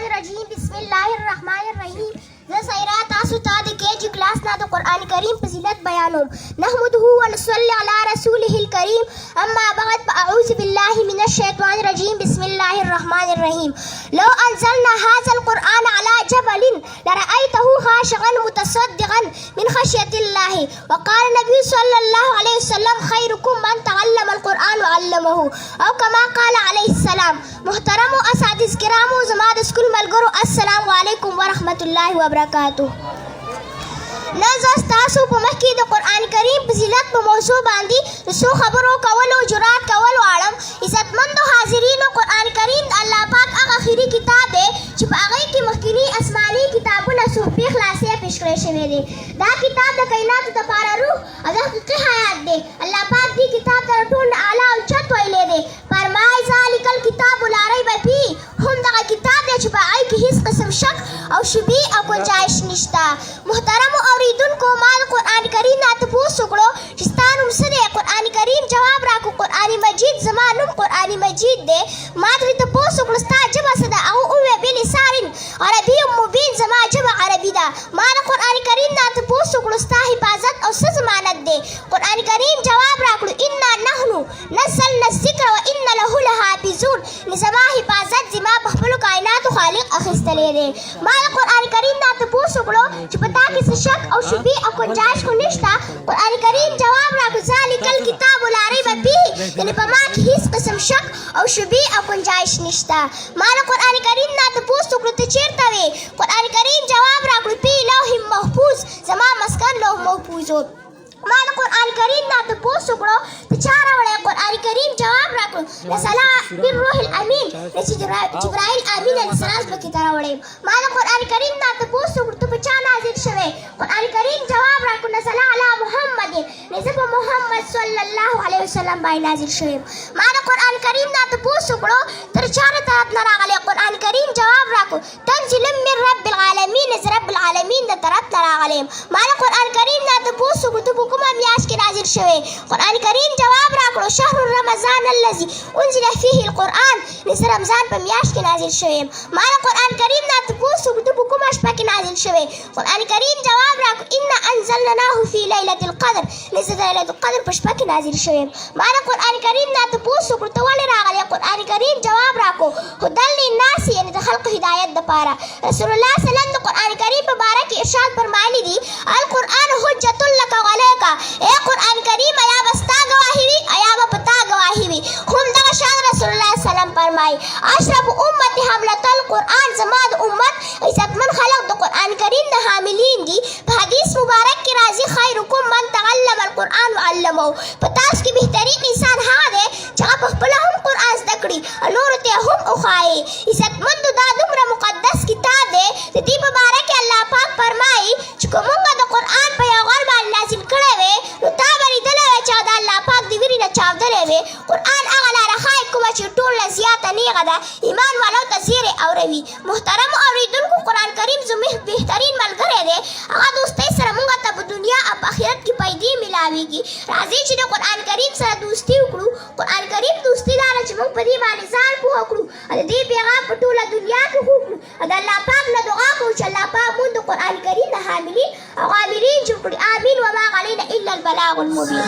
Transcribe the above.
الرجیم بسم الله الرحمن الرحیم. زه سایرا تاسو ته د KG کلاس نه د قرآن کریم فضیلت بیانوم. نحمده ونصلي على رسوله الكريم. اما بعد فاعوذ بالله من الشیطان الرجیم بسم الله الرحمن الرحیم. لو انزلنا هذا القرآن على جبل لرأيته خاشعا متصدعا من خشية الله. وقال النبي صلى الله عليه وسلم خيركم من تعلم القرآن وعلمه او كما قال عليه السلام. محترم اساتذه کرامو، زما د سکول ملګرو، السلام علیکم ورحمت الله وبرکاتہ. نن زه ستاسو په مخ کې د قرآن کریم فضیلت په موضوع باندې د څو خبرو کولو جرأت کولو اړم. عزتمندو حاضرینو، قرآن کریم د الله پاک هغه اخري کتاب دی چې په هغې کې مخکیني آسماني کتابونه صحفې خلاصې پیش کړی شوی دی. دا کتاب د کائناتو دپاره روح او د حقیقي حیات دی. الله پاک دې کتاب ته د ټولو نه اعلی او چت ویلی دی. فرمایي ذلک الکتاب لا ریب فیه. هم دغه کتاب دی چې په هغې کې هېڅ قسم شک او شبهې او ګنجایش نشته. محترمو اوریدونکو، ما د قرآن کریم نه تپوس وکړو چې ستا نوم څه دی؟ قرآن کریم جواب راکړو قرآن مجید. زما نوم قرآن مجید دی. ما ترې تپوس وکړو ستا ژبه څه ده؟ هغه وویل بلسان عربي مبین. زما ژبه عربي ده. ما د قرآن کریم نه تپوس وکړو ستا حفاظت او څه ضمانت دی؟ قرآن کریم جواب راکړو انا نحنو نزلنا الذکر و انا له لحافظون. زما حفاظت زما په خپلو کائناتو خالق اخیستلی دی. ما د قرآن کریم نه تپوس وکړو چې په تا کې څه شک او شبهې او ګنجایش خو نشته؟ قرآن کریم جواب راکړو ذلک الکتاب لا ریب فیه. یعنې په ما کې هېڅ قسم شک او شبهې او ګنجایش نشته. ما د قرآن کریم نه تپوس وکړو ته چېرته وې؟ قرآن کریم جواب راکړو فی لوح محفوظ. زما مسکن لوح محفوظ و. ما د قرآن کریم نه تپوس وکړو ته چا راوړی؟ قرآن کریم جواب راکړو نزله بالروح الامین، چې جبرائیل امین علیه السلام پکې ته راوړی. ما د قرآن کریم نه تپوس وکړو ته په چا نازل شوی؟ قرآن کریم جواب راکړو نزله علی محمد، زه په محمد صلی الله علیه وسلم باندې نازل شوی. ما د قرآن کریم نه تپوس وکړو تر چا د طرف نه راغلی؟ قرآن کریم جواب راکړو تنزیل من رب العالمین، زه رب العالمین د طرف نه راغلی یم. ما د قرآن کریم نه تپوس وکړو ته په کومه میاشت کې نازل شوی؟ قرآن کریم جواب راکړو شهر رمضان الذي انزل فيه القرآن، زه رمضان په میاشت کې نازل شوی یم. ما د قرآن کریم نه تپوس وکړو ته په کومه شپه کې نازل شوی؟ قرآن کریم جواب راکړو انا انزلناه فی لیلة القدر، زه د لیلة القدر په شپه کې نازل شوی یم. ما د قرآن کریم نه تپوس وکړو ته ولې راغلی؟ قرآن کریم جواب راکړو هدی للناس، یعنې د خلقو هدایت دپاره. رسول الله صلی الله علیه وسلم د قرآن کریم په باره کې ارشاد فرمایلی دي القرآن حجة لک وعلیک. ای قرآن کریم یا به ستا ګواهي وي یا به په تا ګواهي وي. هم دغه شان رسول الله صلی الله علیه وسلم فرمایي اشرف امت حملة القرآن، زما د امت عزتمن خلق د قرآن کریم د حاملین دي. په حدیث مبارک کې راځي خیرکم من تعلم القرآن وعلمه. په تاسو کې بهترین انسان هغه دی چې هغه په خپله هم قرآن زده کړي او نورو ته هم وښایي. عزتمندو، دا دومره مقدس کتاب دی. د دې په باره کې الله پاک فرمایي چې که موږ د قرآن په یو غر باندې نازل کړی وی نو تا به لیدلی وی چې د الله پاک د ویرې نه چاودلی وی. قرآن هغه لاره ښایي کومه چې ټول نه زیاته نیغه ده، ایمان والو ته زیری اوروي. محترمو اورېدونکو، قرآن کریم زموږ بهترین ملګری دی. هغه دوستۍ سره موږ ته په دنیا او په آخرت کې پیدې میلاویږي. راځئ چې د قرآن کریم سره دوستي وکړو. قرآن کریم دوستي دا ده چې موږ په دې باندې ځان پوهه کړو او د دې پیغام په ټوله دنیا کې وکړو او د الله پاک نه دعا کوو چې الله پاک موږ د قرآن کریم د حاملین او عاملین جوړ کړي. آمین. وما علينا الا البلاغ المبین.